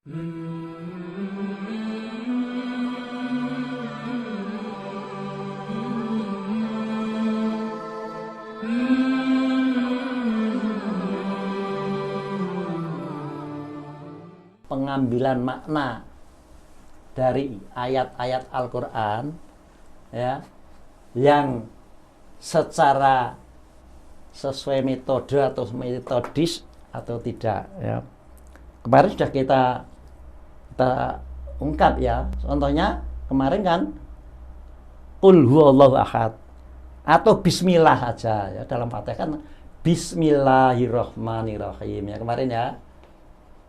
Pengambilan makna dari ayat-ayat Al-Quran ya, yang secara sesuai metode atau metodis atau tidak ya. Kemarin sudah kita ungkap ya. Contohnya kemarin kan Qul huwallahu ahad atau bismillah aja ya, dalam Fatihah kan bismillahirrahmanirrahim ya kemarin ya.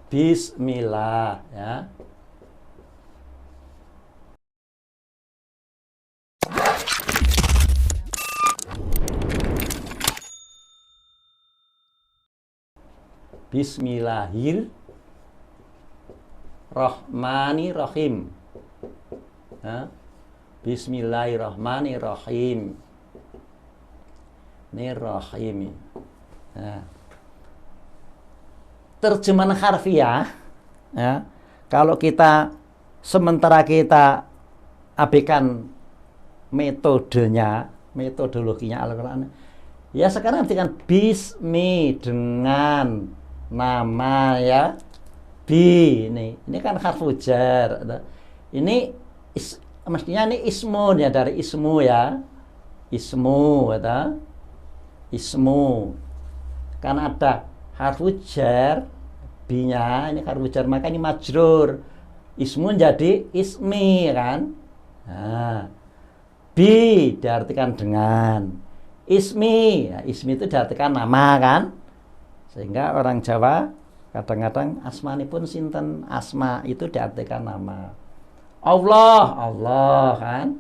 Bismillah ya. Bismillahirrahmanirrahim ya. Bismillahirrahmanirrahim. Ini rahim ya. Terjemahan harfiah ya, kalau kita sementara kita abaikan metodenya, metodologinya Al-Quran ya, sekarang artikan bismi dengan nama ya, bi ini kan harfu jar, ini mestinya ini ismun ya, dari ismu ya, ismu ya, ismu kan ada harfu jar binya, ini harfu jar maka ini majrur, ismun jadi ismi kan. Nah, bi diartikan dengan, ismi ya, ismi itu diartikan nama kan, sehingga orang Jawa kadang-kadang asmani pun sinten, asma itu diartikan nama. Allah kan,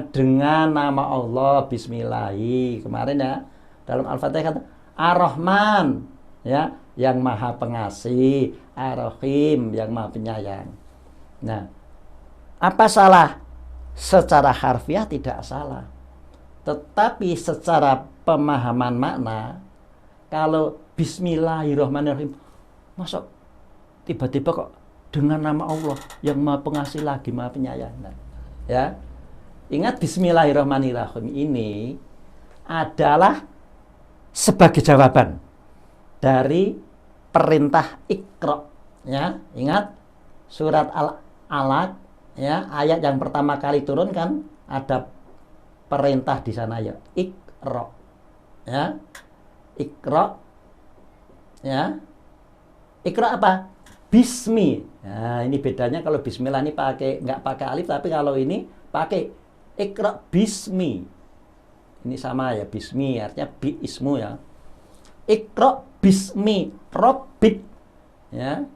dengan nama Allah, bismillahi kemarin ya, dalam Al-Fatihah kata Ar-Rahman ya, yang maha pengasih, Ar-Rahim yang maha penyayang. Nah, apa salah? Secara harfiah tidak salah, tetapi secara pemahaman makna, kalau bismillahirrahmanirrahim, masa tiba-tiba kok dengan nama Allah yang maha pengasih lagi maha penyayang. Nah, ya, ingat bismillahirrahmanirrahim ini adalah sebagai jawaban dari perintah Iqra ya. Ingat surat Al-Alaq ya, ayat yang pertama kali turun kan ada perintah di sana ya, Iqra ya. Iqra ya. Iqra apa? Bismi. Nah, ini bedanya kalau bismillah ini nggak pakai alif, tapi kalau ini pakai Iqra bismi. Ini sama ya, bismi artinya bi ismu ya. Iqra bismi rabbik ya.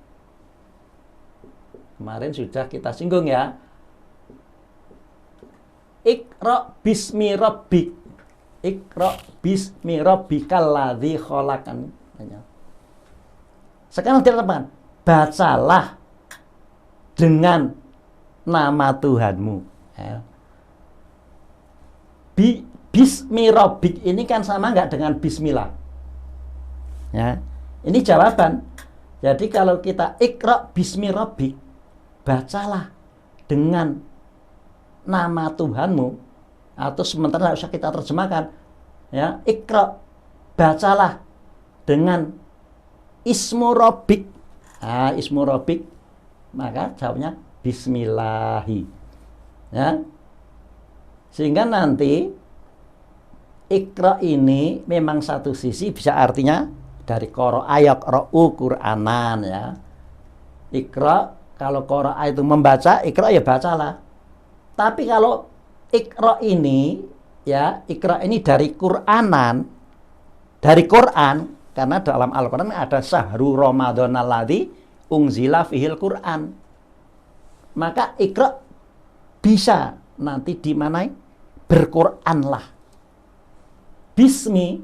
Kemarin sudah kita singgung ya. Iqra bismi rabbik. Iqra bismi rabbikal ladzi khalaqan. Sekarang dikatakan, bacalah dengan nama Tuhanmu ya. Bismi rabbik ini kan sama nggak dengan bismillah ya. Ini jawaban. Jadi kalau kita Iqra bismi rabbik, bacalah dengan nama Tuhanmu, atau sementara usah kita terjemahkan ya, Iqra, bacalah dengan ismu rabbik. Nah, ismu rabbik, maka jawabnya bismillahi ya. Sehingga nanti Iqra ini memang satu sisi bisa artinya dari qara ayat ra'u Qur'anan ya. Iqra, kalau qara itu membaca, Iqra ya bacalah. Tapi kalau Iqra ini ya, Iqra ini dari Qur'anan, dari Quran, karena dalam Al-Quran ada sahru Ramadan alladzi unzila fihil Qur'an. Maka Iqra bisa nanti dimanai berquranlah. Bismi,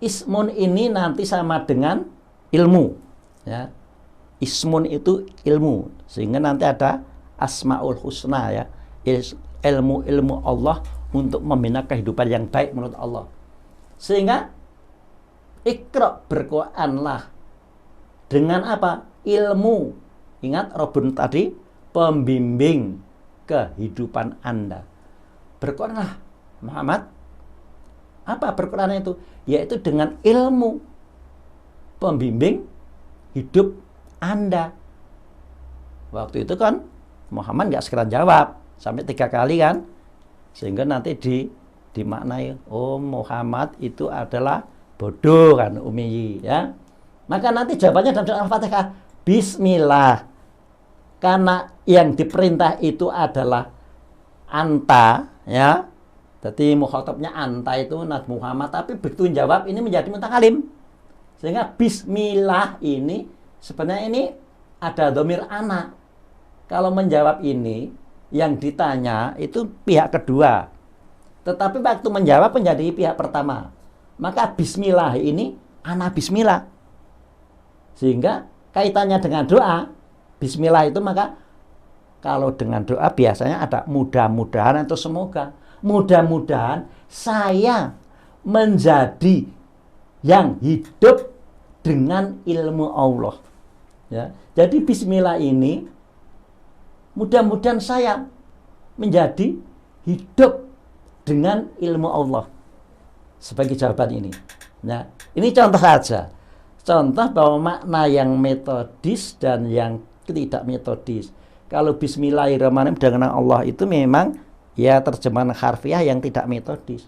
ismun ini nanti sama dengan ilmu ya. Ismun itu ilmu, sehingga nanti ada asmaul husna ya, ilmu Allah untuk membina kehidupan yang baik menurut Allah. Sehingga Iqra, berquranlah dengan apa? Ilmu Ingat Robun tadi, pembimbing kehidupan Anda. Berquranlah Muhammad. Apa berquran itu? Yaitu dengan ilmu pembimbing hidup Anda. Waktu itu kan Muhammad nggak segera jawab sampai 3 kali kan, sehingga nanti dimaknai, oh Muhammad itu adalah bodoh kan, ummi ya. Maka nanti jawabannya dalam surah Al-Fatihah, Bismillah. Karena yang diperintah itu adalah anta ya. Jadi mukhatabnya anta itu Nabi Muhammad, tapi begitu jawab ini menjadi mutakalim. Sehingga Bismillah ini sebenarnya ini ada dhamir ana. Kalau menjawab ini yang ditanya itu pihak kedua. Tetapi waktu menjawab menjadi pihak pertama. Maka Bismillah ini ana Bismillah. Sehingga kaitannya dengan doa, Bismillah itu maka kalau dengan doa biasanya ada mudah-mudahan atau semoga. Mudah-mudahan saya menjadi yang hidup dengan ilmu Allah. Ya. Jadi Bismillah ini mudah-mudahan saya menjadi hidup dengan ilmu Allah. Sebagai jawaban ini. Nah, ini contoh saja. Contoh bahwa makna yang metodis dan yang tidak metodis. Kalau Bismillahirrahmanirrahim dengan Allah itu memang ya terjemahan harfiah yang tidak metodis.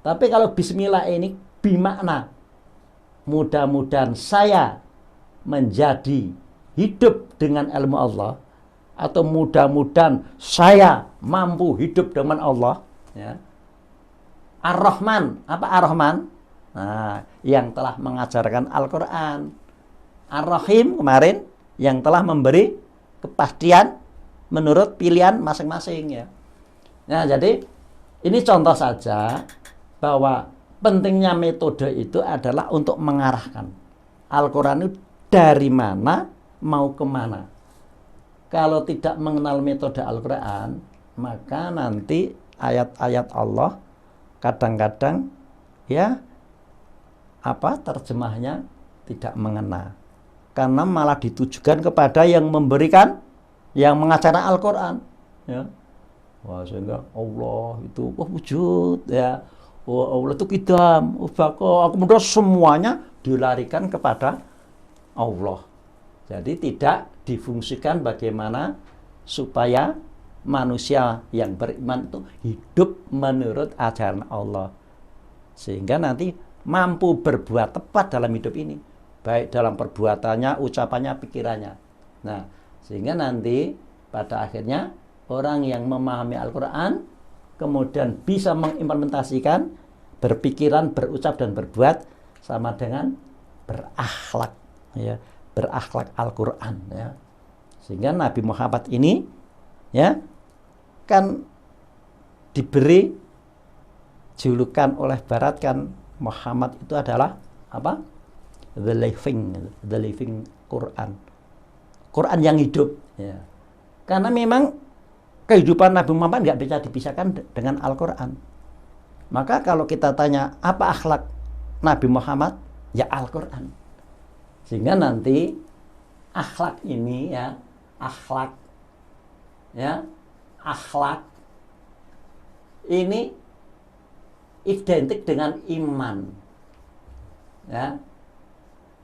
Tapi kalau Bismillah ini bimakna mudah-mudahan saya menjadi hidup dengan ilmu Allah, atau mudah-mudahan saya mampu hidup dengan Allah ya. Ar-Rahman, apa Ar-Rahman? Nah, yang telah mengajarkan Al-Quran. Ar-Rahim kemarin yang telah memberi kepastian menurut pilihan masing-masing ya. Nah, jadi ini contoh saja bahwa pentingnya metode itu adalah untuk mengarahkan Al-Quran itu dari mana mau kemana. Kalau tidak mengenal metode Al-Quran, maka nanti ayat-ayat Allah kadang-kadang ya terjemahnya tidak mengena, karena malah ditujukan kepada yang memberikan, yang mengajarkan Al-Quran ya. Wah, sehingga Allah itu wujud ya, Allah itu kidam, kemudian semuanya dilarikan kepada Allah. Jadi tidak difungsikan bagaimana supaya manusia yang beriman itu hidup menurut ajaran Allah, sehingga nanti mampu berbuat tepat dalam hidup ini, baik dalam perbuatannya, ucapannya, pikirannya. Nah, sehingga nanti pada akhirnya orang yang memahami Al-Quran kemudian bisa mengimplementasikan, berpikiran, berucap, dan berbuat sama dengan berakhlak ya, berakhlak Al-Quran ya. Sehingga Nabi Muhammad ini ya kan diberi julukan oleh Barat kan, Muhammad itu adalah apa? The living Quran. Quran yang hidup ya. Karena memang kehidupan Nabi Muhammad nggak bisa dipisahkan dengan Al-Quran. Maka kalau kita tanya apa akhlak Nabi Muhammad, ya Al-Quran. Sehingga nanti akhlak ini ya, akhlak ini identik dengan iman ya.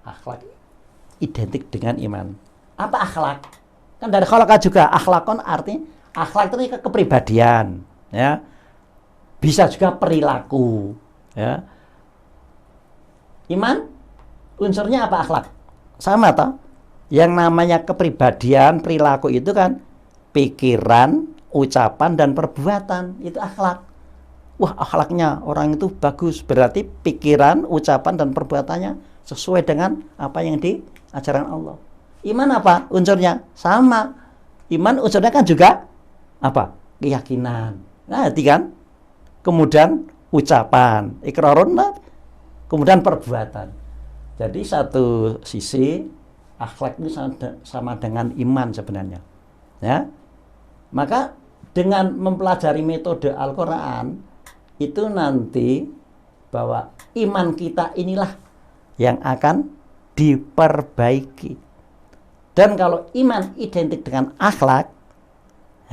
Akhlak identik dengan iman. Apa akhlak? Kan dari khalaqah juga, akhlakon arti akhlak itu kepribadian ya. Bisa juga perilaku ya. Iman unsurnya apa akhlak? Sama toh? Yang namanya kepribadian, perilaku itu kan pikiran, ucapan, dan perbuatan. Itu akhlak. Wah, akhlaknya orang itu bagus, berarti pikiran, ucapan, dan perbuatannya sesuai dengan apa yang diajarkan Allah. Iman apa unsurnya? Sama. Iman unsurnya kan juga apa? Keyakinan. Nah, kan? Kemudian ucapan, ikrarun, kemudian perbuatan. Jadi satu sisi akhlak ini sama dengan iman sebenarnya. Ya. Maka dengan mempelajari metode Al-Quran itu nanti bahwa iman kita inilah yang akan diperbaiki Dan kalau iman identik dengan akhlak,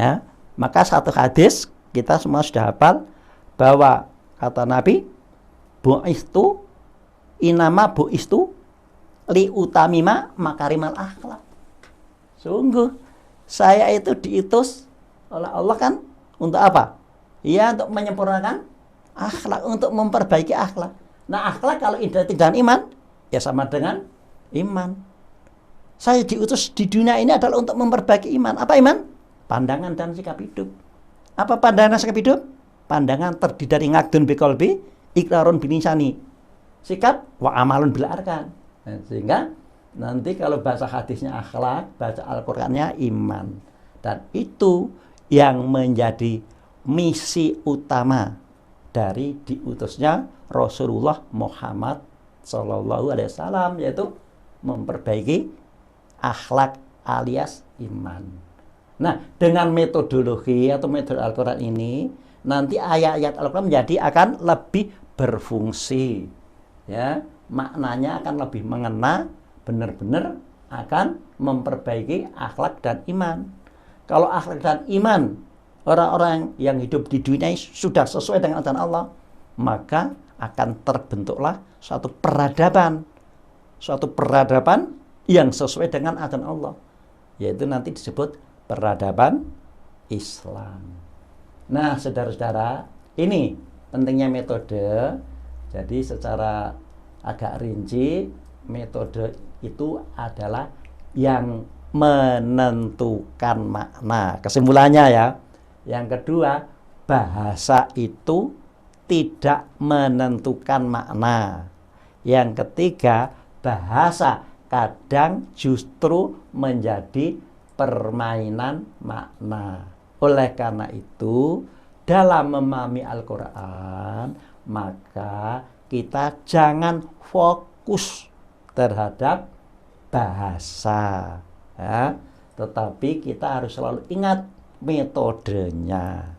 ya, maka satu hadis kita semua sudah hafal bahwa kata Nabi, bu'istu inama bu'istu li utamima makarimal akhlak. Sungguh saya itu diutus oleh Allah kan untuk apa? Ya, untuk menyempurnakan akhlak, untuk memperbaiki akhlak. Nah, akhlak kalau identik dengan iman, ya sama dengan iman. Saya diutus di dunia ini adalah untuk memperbaiki iman. Apa iman? Pandangan dan sikap hidup. Apa pandangan dan sikap hidup? Pandangan terdiri dari ngakdun biqalbi, iqrarun bilisani. Sikap wa amalun bil arkan. Nah, sehingga nanti kalau bahasa hadisnya akhlak, baca Al-Qur'annya iman. Dan itu yang menjadi misi utama dari diutusnya Rasulullah Muhammad SAW, yaitu memperbaiki akhlak alias iman. Nah, dengan metodologi atau metode Al-Quran ini, nanti ayat-ayat Al-Quran menjadi akan lebih berfungsi, ya, maknanya akan lebih mengena, benar-benar akan memperbaiki akhlak dan iman. Kalau akhlak dan iman orang-orang yang hidup di dunia ini sudah sesuai dengan aturan Allah, maka akan terbentuklah suatu peradaban yang sesuai dengan aturan Allah, yaitu nanti disebut peradaban Islam. Nah, saudara-saudara, ini pentingnya metode. Jadi secara agak rinci, metode itu adalah yang menentukan makna. Kesimpulannya ya. Yang kedua, bahasa itu tidak menentukan makna. Yang ketiga, bahasa kadang justru menjadi permainan makna. Oleh karena itu, dalam memahami Al-Quran, maka kita jangan fokus terhadap bahasa, ya, tetapi kita harus selalu ingat metodenya.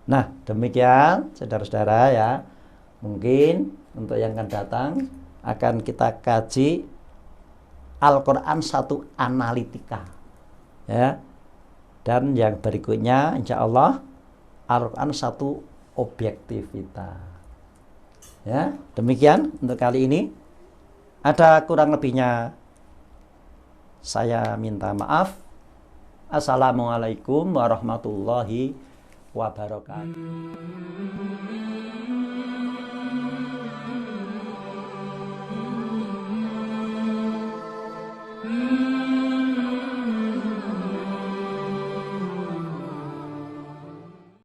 Nah, demikian saudara-saudara ya. Mungkin untuk yang akan datang akan kita kaji Al-Quran satu analitika, ya. Dan yang berikutnya insya Allah Al-Quran satu objektivitas. Ya, demikian untuk kali ini. Ada kurang lebihnya saya minta maaf. Assalamualaikum warahmatullahi wabarakatuh.